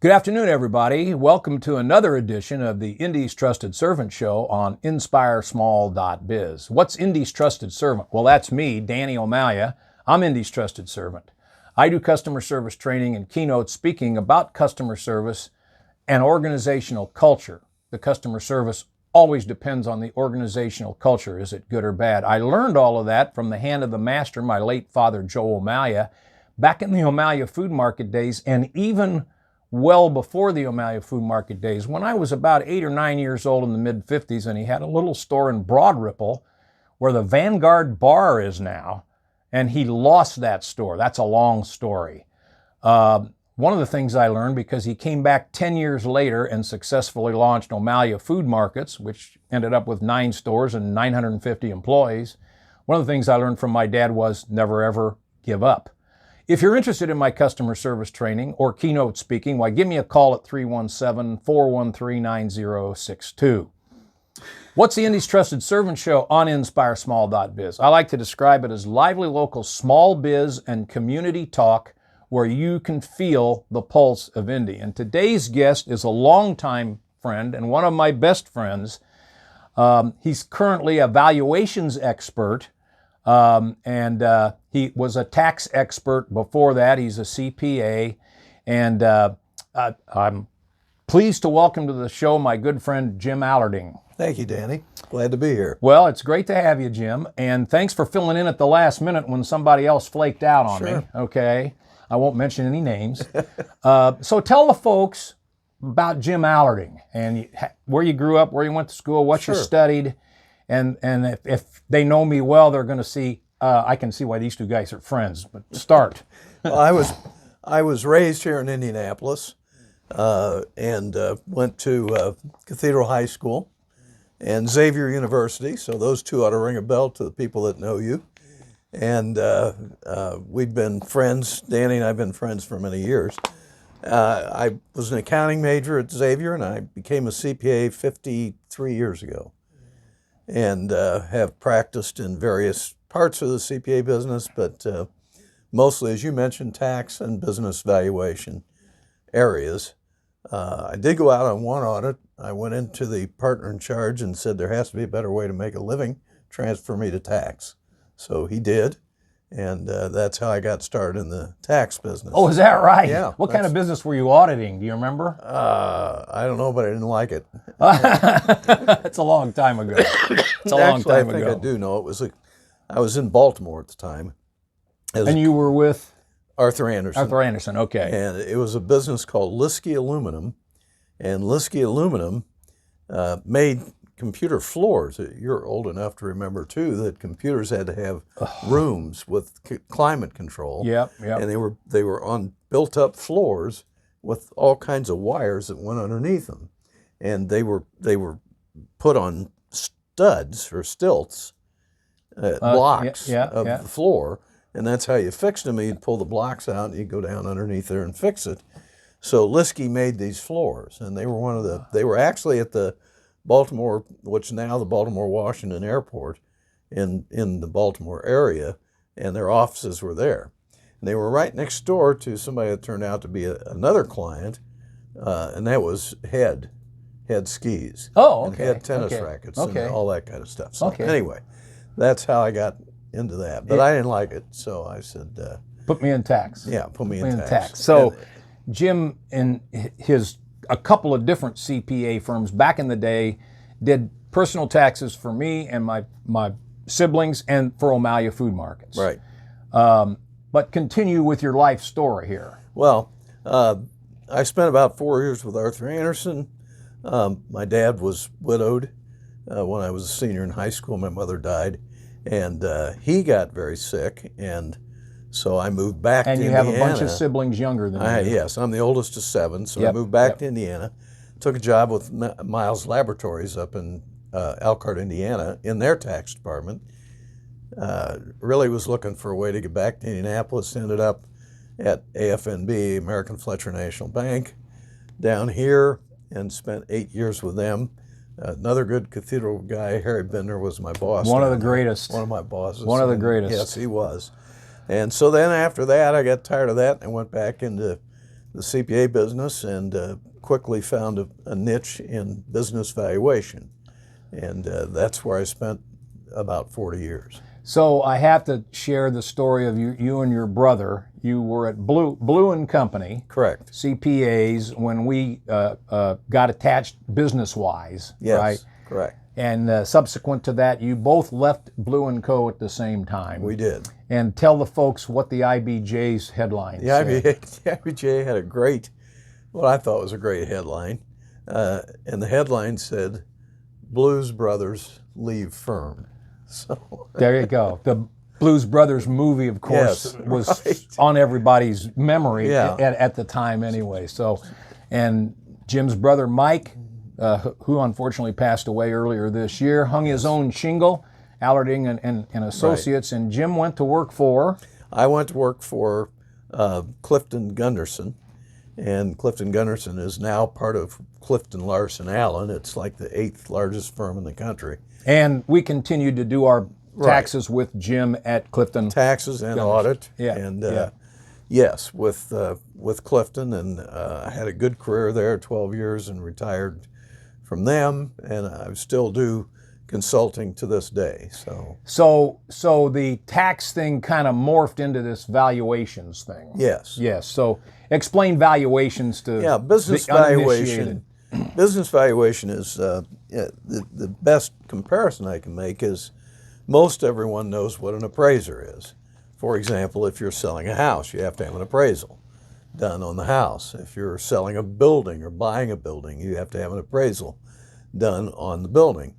Good afternoon, everybody. Welcome to another edition of the Indy's Trusted Servant Show on InspireSmall.biz. What's Indy's Trusted Servant? Well, that's me, Danny O'Malia. I'm Indy's Trusted Servant. I do customer service training and keynote speaking about customer service and organizational culture. The customer service always depends on the organizational culture. Is it good or bad? I learned all of that from the hand of the master, my late father, Joe O'Malia, back in the O'Malia Food Market days, and even well before the O'Malia Food Market days, when I was about 8 or 9 years old in the mid-50s, and he had a little store in Broad Ripple where the Vanguard Bar is now, and he lost that store. That's a long story. One of the things I learned, because he came back 10 years later and successfully launched O'Malia Food Markets, which ended up with 9 stores and 950 employees, one of the things I learned from my dad was never ever give up. If you're interested in my customer service training or keynote speaking, why, give me a call at 317-413-9062. What's the Indy's Trusted Servant Show on InspireSmall.biz? I like to describe it as lively local small biz and community talk where you can feel the pulse of Indy. And today's guest is a longtime friend and one of my best friends. He's currently a valuations expert. He was a tax expert before that. He's a CPA. And I'm pleased to welcome to the show my good friend, Jim Alerding. Thank you, Danny. Glad to be here. Well, it's great to have you, Jim. And thanks for filling in at the last minute when somebody else flaked out on me. Okay. I won't mention any names. So tell the folks about Jim Alerding and where you grew up, where you went to school, what you studied. And if they know me well, they're going to see, I can see why these two guys are friends, but start. Well, I was raised here in Indianapolis and went to Cathedral High School and Xavier University, so those two ought to ring a bell to the people that know you. And we've been friends, Danny and I have been friends for many years. I was an accounting major at Xavier and I became a CPA 53 years ago. And have practiced in various parts of the CPA business, but mostly, as you mentioned, tax and business valuation areas. I did go out on one audit. I went into the partner in charge and said there has to be a better way to make a living, transfer me to tax. So he did, and that's how I got started in the tax business. Oh, is that right? Yeah. What kind of business were you auditing? Do you remember? I don't know, but I didn't like it. It's a long time ago. It's a long time ago. I think I do know. I was in Baltimore at the time. And you were with? Arthur Anderson. Arthur Anderson, okay. And it was a business called Liskey Aluminum. And Liskey Aluminum made computer floors. You're old enough to remember, too, that computers had to have rooms with climate control. Yep. And they were on built-up floors with all kinds of wires that went underneath them. And they were put on studs or stilts, blocks of the floor, and that's how you fixed them. You'd pull the blocks out, and you'd go down underneath there and fix it. So Liskey made these floors, and they were actually at the Baltimore, which is now the Baltimore-Washington Airport, in the Baltimore area, and their offices were there. And they were right next door to somebody that turned out to be another client, and that was Head Skis. Oh, okay. And Head tennis rackets and all that kind of stuff. So anyway, that's how I got into that. But I didn't like it, so I said... put me in tax. Yeah, put me in tax. So Jim, in a couple of different CPA firms back in the day, did personal taxes for me and my siblings and for O'Malia Food Markets. Right. But continue with your life story here. Well, I spent about 4 years with Arthur Anderson. My dad was widowed when I was a senior in high school. My mother died, and he got very sick, and so I moved back to Indiana. And you have a bunch of siblings younger than you. Yes, I'm the oldest of 7, so I moved back to Indiana. Took a job with Miles Laboratories up in Elkhart, Indiana, in their tax department. Really was looking for a way to get back to Indianapolis. Ended up at AFNB, American Fletcher National Bank, down here, and spent 8 years with them. Another good cathedral guy, Harry Bender, was my boss. One of the greatest. One of my bosses. One of the greatest. Yes, he was. And so then after that, I got tired of that and went back into the CPA business and quickly found a niche in business valuation. And that's where I spent about 40 years. So I have to share the story of you and your brother. You were at Blue and Company. Correct. CPAs when we got attached business-wise, Yes, right? correct. And subsequent to that, you both left Blue & Co. at the same time. We did. And tell the folks what the IBJ's headline said. The IBJ had what I thought was a great headline. And the headline said, Blues Brothers leave firm. So there you go. The Blues Brothers movie, of course, yes, was right. on everybody's memory Yeah. at the time anyway. So, and Jim's brother, Mike, who unfortunately passed away earlier this year, hung his own shingle, Alerding and Associates, right. And Jim went to work for? I went to work for Clifton Gunderson, and Clifton Gunderson is now part of Clifton Larson Allen. It's like the 8th largest firm in the country. And we continued to do our taxes with Jim at Clifton. Taxes and Gunderson. Audit. Yeah. And yes, with Clifton, and I had a good career there, 12 years, and retired from them, and I still do consulting to this day. So the tax thing kind of morphed into this valuations thing. Yes. Yes. So explain valuations to business the valuation. Business valuation is the best comparison I can make is most everyone knows what an appraiser is. For example, if you're selling a house, you have to have an appraisal done on the house. If you're selling a building or buying a building, you have to have an appraisal done on the building.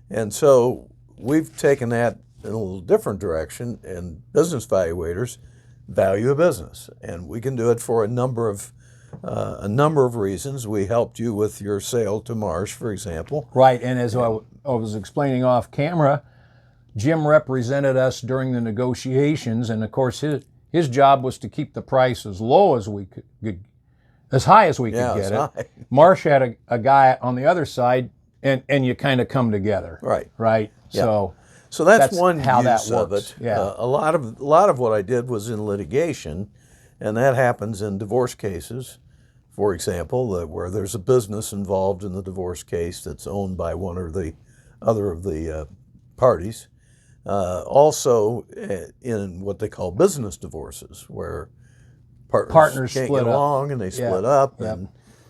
And so we've taken that in a little different direction, and business valuators value a business, and we can do it for a number of reasons. We helped you with your sale to Marsh, for example. Right, and as I was explaining off camera, Jim represented us during the negotiations, and of course his job was to keep the price as low as we could, as high as we could get it. High. Marsh had a guy on the other side, and you kind of come together. Right. Right. Yeah. So that's one how use that of works. it. Yeah. A lot of what I did was in litigation, and that happens in divorce cases, for example, where there's a business involved in the divorce case that's owned by one or the other of the parties. Also in what they call business divorces, where partners can't split get up. along and they split up, Yep. and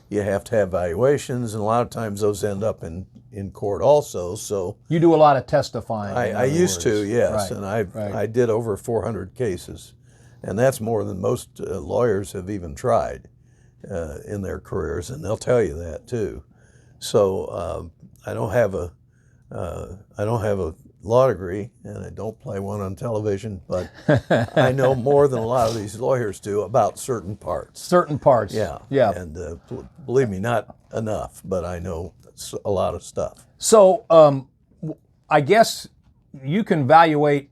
you have to have valuations, and a lot of times those end up in court also. So You do a lot of testifying. I used to, yes, Right. and I did over 400 cases, and that's more than most lawyers have even tried in their careers, and they'll tell you that too. So I don't have a law degree, and I don't play one on television, but I know more than a lot of these lawyers do about certain parts. Certain parts. Yeah. Yeah. And believe me, not enough, but I know a lot of stuff. So I guess you can evaluate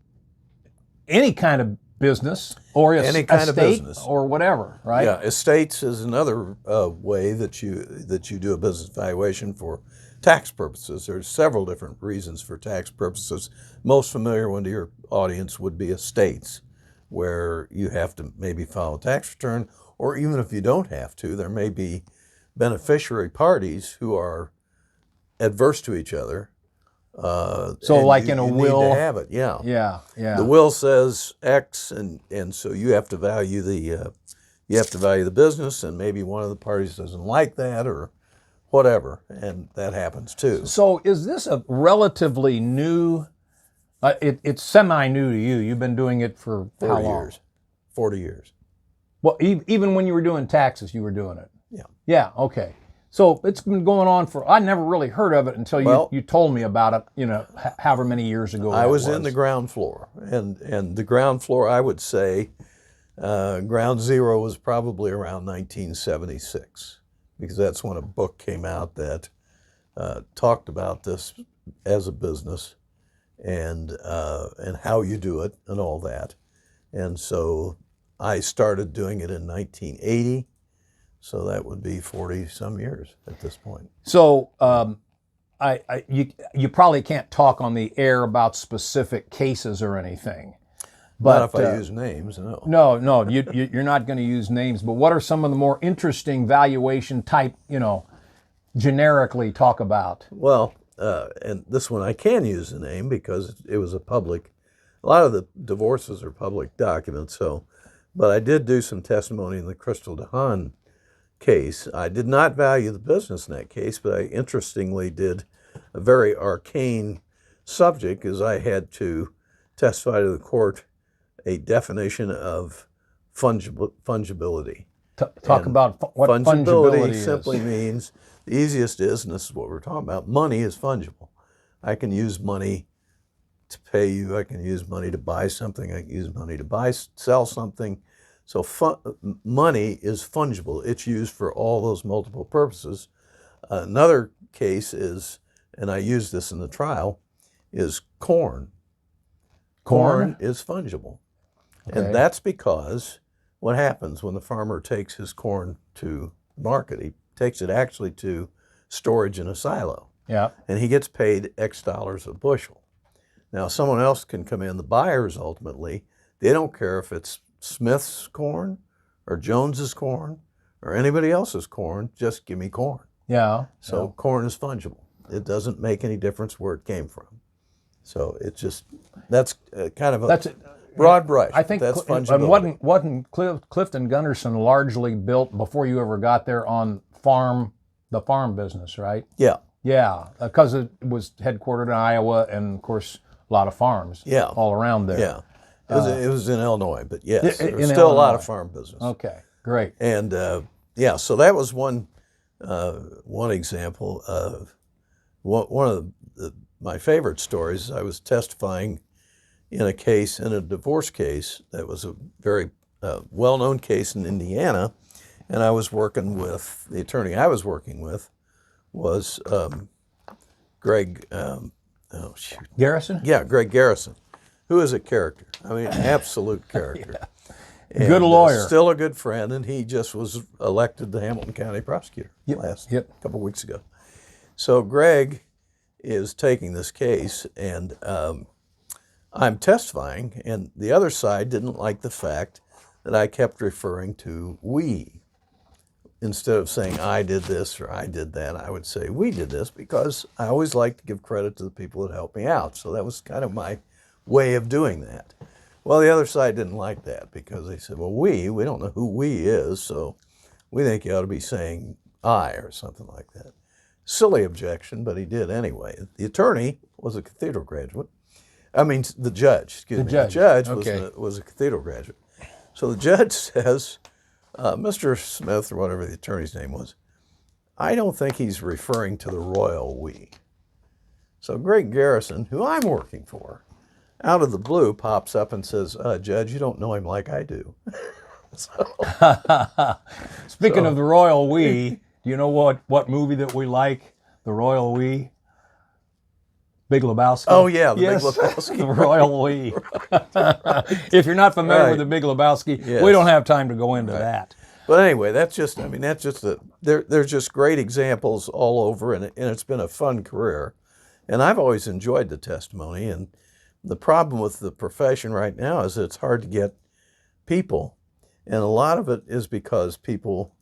any kind of business or Any kind of estate business. or whatever, right? Yeah, estates is another way that you do a business valuation for tax purposes. There's several different reasons for tax purposes. Most familiar one to your audience would be estates, where you have to maybe file a tax return, or even if you don't have to, there may be beneficiary parties who are adverse to each other. So like you in a need will. to have it, yeah. Yeah. The will says X, and so you have to value the business, and maybe one of the parties doesn't like that or whatever, and that happens too. So is this a relatively new? It's semi-new to you. You've been doing it for how 40 long? years. 40 years. Well, even when you were doing taxes, you were doing it. Yeah. Yeah. Okay. So it's been going on for. I never really heard of it until you told me about it. You know, however many years ago. I was in the ground floor, and the ground floor, I would say, ground zero was probably around 1976, because that's when a book came out that talked about this as a business and how you do it and all that. And so I started doing it in 1980. So that would be 40 some years at this point. So you probably can't talk on the air about specific cases or anything, Not if I use names, no. No, you're not going to use names. But what are some of the more interesting valuation type, generically talk about? Well, and this one I can use the name because it was a lot of the divorces are public documents. So, but I did do some testimony in the Crystal DeHaan case. I did not value the business in that case, but I interestingly did a very arcane subject, because I had to testify to the court a definition of fungibility. Talk about what fungibility is. Simply means, the easiest is, and this is what we're talking about, money is fungible. I can use money to pay you. I can use money to buy something. I can use money to sell something. So money is fungible. It's used for all those multiple purposes. Another case is, and I use this in the trial, is corn. Corn is fungible. Okay. And that's because what happens when the farmer takes his corn to market, he takes it actually to storage in a silo. Yeah. And he gets paid X dollars a bushel. Now, someone else can come in, the buyers ultimately, they don't care if it's Smith's corn or Jones's corn or anybody else's corn, just give me corn. Yeah. So corn is fungible. It doesn't make any difference where it came from. So it's just, that's kind of a broad brush. I think that's fungibility. And wasn't Clifton Gunderson largely built before you ever got there on the farm business, right? Yeah. Yeah, because it was headquartered in Iowa, and of course a lot of farms all around there. Yeah, it was in Illinois, but yes, there was still a lot of farm business. Okay, great. And so that was one example of one of my favorite stories. I was testifying in a divorce case that was a very well-known case in Indiana, and I was working with, the attorney I was working with was Greg, Garrison? Yeah, Greg Garrison, who is a character. I mean, absolute character. Yeah. Good lawyer. Still a good friend, and he just was elected the Hamilton County prosecutor couple weeks ago. So Greg is taking this case, and I'm testifying, and the other side didn't like the fact that I kept referring to we. Instead of saying I did this or I did that, I would say we did this, because I always like to give credit to the people that helped me out. So that was kind of my way of doing that. Well, the other side didn't like that, because they said, well, we don't know who we is, so we think you ought to be saying I or something like that. Silly objection, but he did anyway. The attorney was a cathedral graduate. I mean, the judge, excuse me. The judge was a cathedral graduate. So the judge says, Mr. Smith, or whatever the attorney's name was, I don't think he's referring to the royal we. So Greg Garrison, who I'm working for, out of the blue pops up and says, Judge, you don't know him like I do. Speaking of the royal we, do you know what movie that we like, the royal we? Big Lebowski. Oh, yeah, Big Lebowski. The royal we. If you're not familiar with the Big Lebowski, we don't have time to go into that. But anyway, there's just great examples all over, and it's been a fun career. And I've always enjoyed the testimony. And the problem with the profession right now is that it's hard to get people. And a lot of it is because people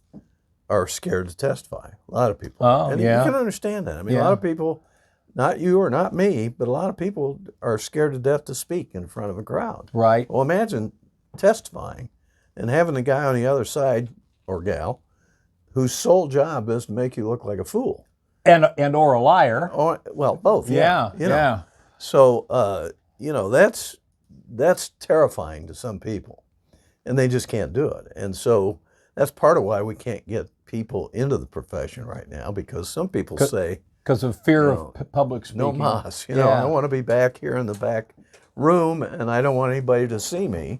are scared to testify. A lot of people. You can understand that. I mean, a lot of people, not you or not me, but a lot of people are scared to death to speak in front of a crowd. Right. Well, imagine testifying and having the guy on the other side, or gal, whose sole job is to make you look like a fool. And or a liar. Or, well, both. Yeah. So, that's terrifying to some people, and they just can't do it. And so that's part of why we can't get people into the profession right now, because some people say, because of fear of public speaking. No mas. I want to be back here in the back room, and I don't want anybody to see me.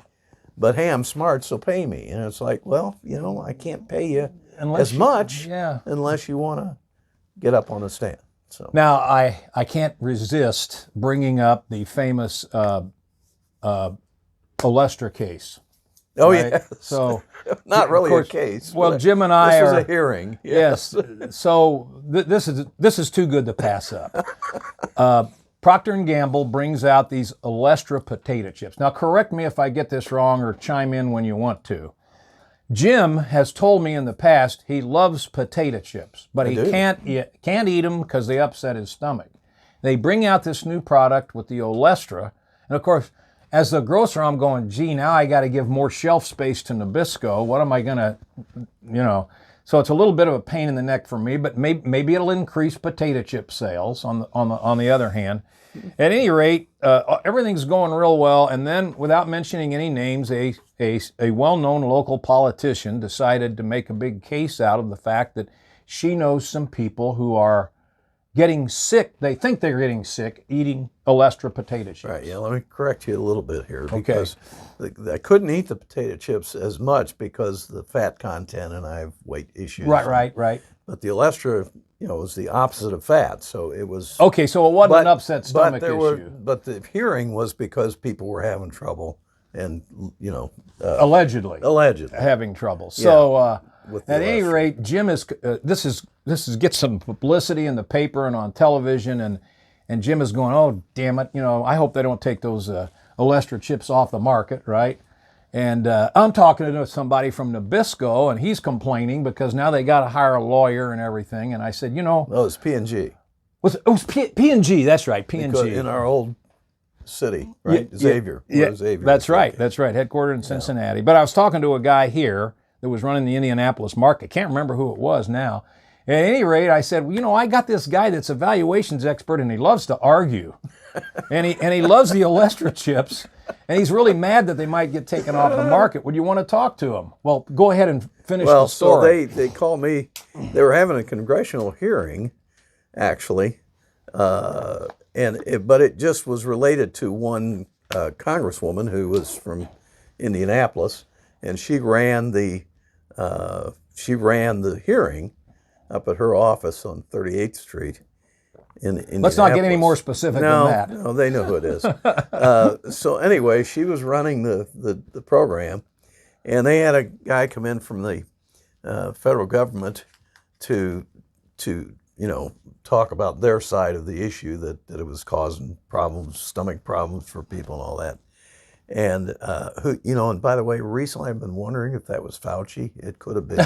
But hey, I'm smart, so pay me. And it's like, well, I can't pay you as much unless you want to get up on the stand. So now I can't resist bringing up the famous Olester case. Oh, right? yes. So not really a case. Well, Jim and I this was a hearing. Yes. So this is too good to pass up. Procter & Gamble brings out these Alestra potato chips. Now, correct me if I get this wrong or chime in when you want to. Jim has told me in the past he loves potato chips, but he can't eat them because they upset his stomach. They bring out this new product with the Olestra, and of course, as the grocer, I'm going, gee, now I got to give more shelf space to Nabisco. What am I going to, So it's a little bit of a pain in the neck for me, but maybe it'll increase potato chip sales on the other hand. At any rate, everything's going real well, and then, without mentioning any names, a well-known local politician decided to make a big case out of the fact that she knows some people who are getting sick. They think they're getting sick eating Olestra potato chips. Right, yeah, let me correct you a little bit here, because I couldn't eat the potato chips as much because the fat content, and I have weight issues. Right. But the Olestra, was the opposite of fat, so it was... Okay, so it wasn't an upset stomach issue. But the hearing was because people were having trouble and, allegedly having trouble. So at any rate, Jim is this is get some publicity in the paper and on television, and Jim is going, oh damn it, I hope they don't take those Olestra chips off the market, right? And I'm talking to somebody from Nabisco, and he's complaining because now they got to hire a lawyer and everything. And I said, no, it's P&G. It was P&G. That's right, P&G. Because in our old city, right? Xavier. Xavier. That's right. Headquartered in Cincinnati. But I was talking to a guy here that was running the Indianapolis market. Can't remember who it was now. At any rate, I said, I got this guy that's a valuations expert, and he loves to argue. and he loves the Olestra chips, and he's really mad that they might get taken off the market. Would you want to talk to him? Well, go ahead and finish the story. So they called me. They were having a congressional hearing, actually, but it just was related to one congresswoman who was from Indianapolis, and she ran the hearing up at her office on 38th Street in Indianapolis. Let's not get any more specific than that. No, they know who it is. So anyway, she was running the program, and they had a guy come in from the federal government to talk about their side of the issue, that it was causing problems, stomach problems for people and all that. And and by the way, recently I've been wondering if that was Fauci. It could have been.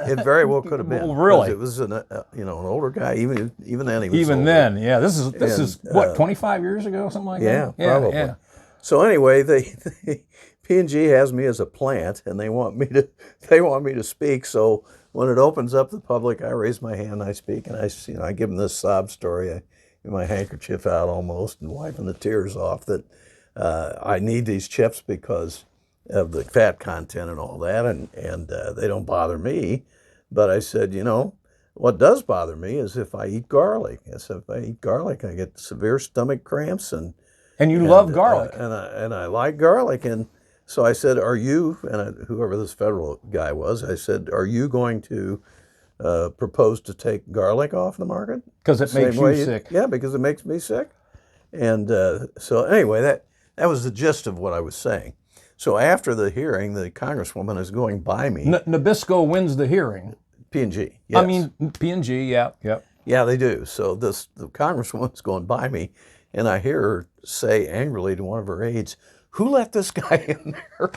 It very well could have been. Well, really? It was an older guy. Even then he was. Even older. then, yeah. This is what, 25 years ago, something like that. Yeah, probably. Yeah. So anyway, P&G has me as a plant, and they want me to speak. So when it opens up to the public, I raise my hand, I speak, and I give them this sob story. I get my handkerchief out almost and wiping the tears off that. I need these chips because of the fat content and all that, and they don't bother me. But I said, what does bother me is if I eat garlic. I said, if I eat garlic, I get severe stomach cramps. And you love garlic. And I like garlic. And so I said, are you, and whoever this federal guy was, I said, are you going to propose to take garlic off the market? Because it makes you sick. Yeah, because it makes me sick. And so anyway, that was the gist of what I was saying. So after the hearing, the congresswoman is going by me. Nabisco wins the hearing. P&G, yes. I mean, P&G, yeah. Yeah, they do. So the congresswoman's going by me, and I hear her say angrily to one of her aides, "Who let this guy in there?"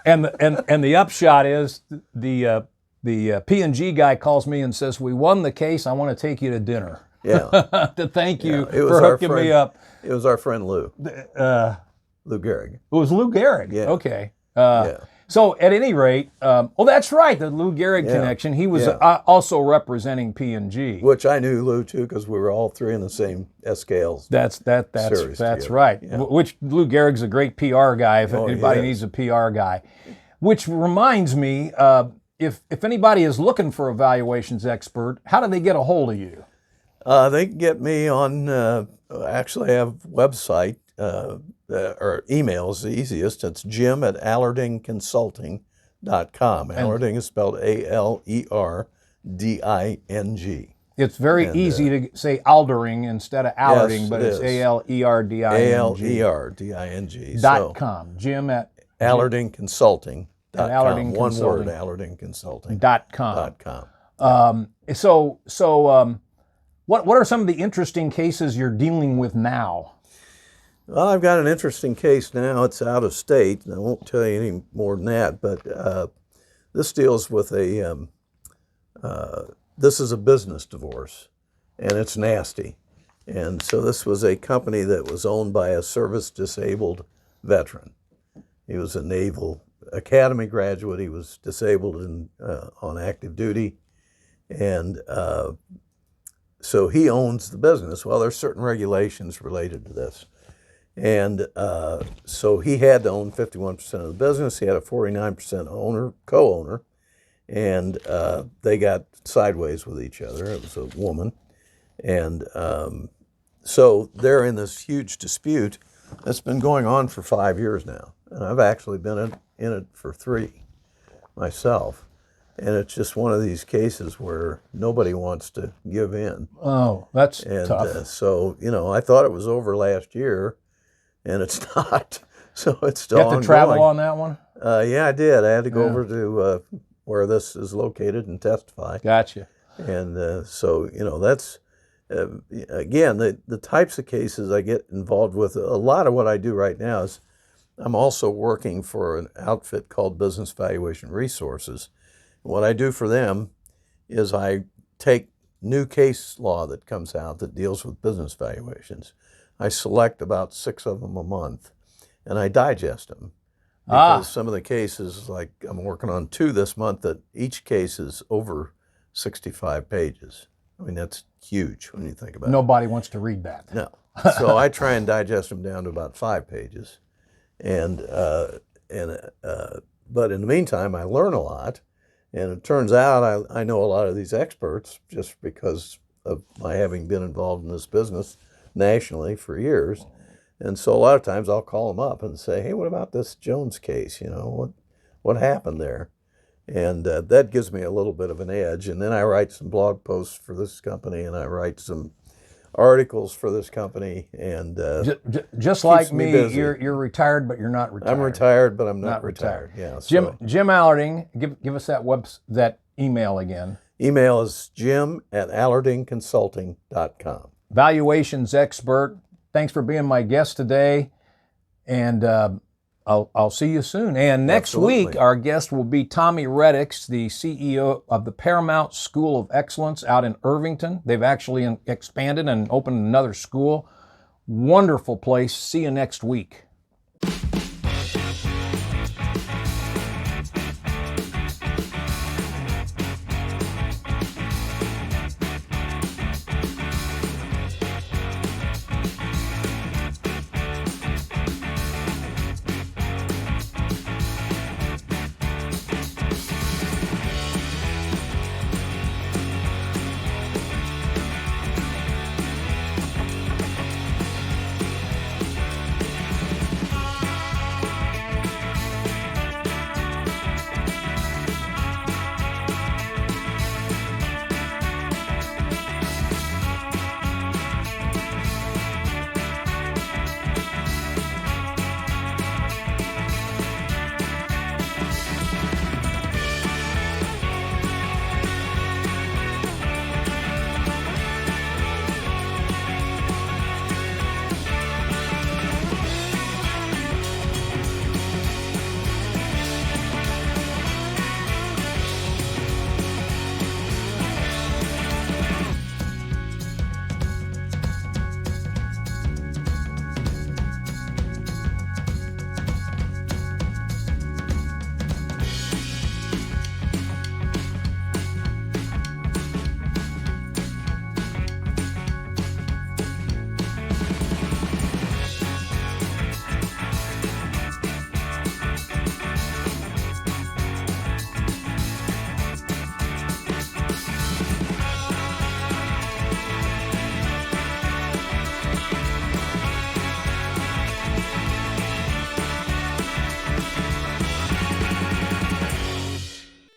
and the upshot is the P&G guy calls me and says, "We won the case. I want to take you to dinner." Yeah. To thank you for hooking me up. It was our friend Lou. Lou Gehrig. It was Lou Gehrig. Yeah. Okay. So at any rate, that's right, the Lou Gehrig connection. He was also representing P&G. Which I knew Lou too, because we were all three in the same scales. That's right. Yeah. Which Lou Gehrig's a great PR guy. If anybody needs a PR guy, which reminds me, if anybody is looking for a valuations expert, how do they get a hold of you? They can get me on. Actually, I have a website. Or email is the easiest. It's jim@alerdingconsulting.com. Alerding is spelled Alerding. It's very easy to say Aldering instead of Alerding, but it's Alerding. .com. Jim@alerdingconsulting.com. One word, alerdingconsulting.com. So What are some of the interesting cases you're dealing with now? Well, I've got an interesting case now. It's out of state, and I won't tell you any more than that. But this deals with this is a business divorce, and it's nasty. And so this was a company that was owned by a service-disabled veteran. He was a Naval Academy graduate. He was disabled on active duty, and so he owns the business. Well, there's certain regulations related to this. And so he had to own 51% of the business. He had a 49% co-owner, and they got sideways with each other. It was a woman. And so they're in this huge dispute that's been going on for 5 years now. And I've actually been in it for 3 myself. And it's just one of these cases where nobody wants to give in. Oh, that's tough. So, I thought it was over last year, and it's not. So it's still ongoing. You have to travel on that one? Yeah, I did. I had to go over to where this is located and testify. Gotcha. And so, that's, again, the types of cases I get involved with. A lot of what I do right now is I'm also working for an outfit called Business Valuation Resources. What I do for them is I take new case law that comes out that deals with business valuations. I select about 6 of them a month, and I digest them. Because some of the cases, like I'm working on 2 this month, that each case is over 65 pages. I mean, that's huge when you think about it. Nobody wants to read that. No. So I try and digest them down to about 5 pages. But in the meantime, I learn a lot. And it turns out I know a lot of these experts just because of my having been involved in this business nationally for years. And so a lot of times I'll call them up and say, hey, what about this Jones case? What happened there? And that gives me a little bit of an edge. And then I write some blog posts for this company, and I write some articles for this company. And just like me, you're retired, but you're not retired. I'm retired, but I'm not retired. Yeah. Jim Alerding, give us that email again. Email is jim@alerdingconsulting.com. Valuations expert. Thanks for being my guest today, and I'll see you soon. And next week, our guest will be Tommy Reddix, the CEO of the Paramount School of Excellence out in Irvington. They've actually expanded and opened another school. Wonderful place. See you next week.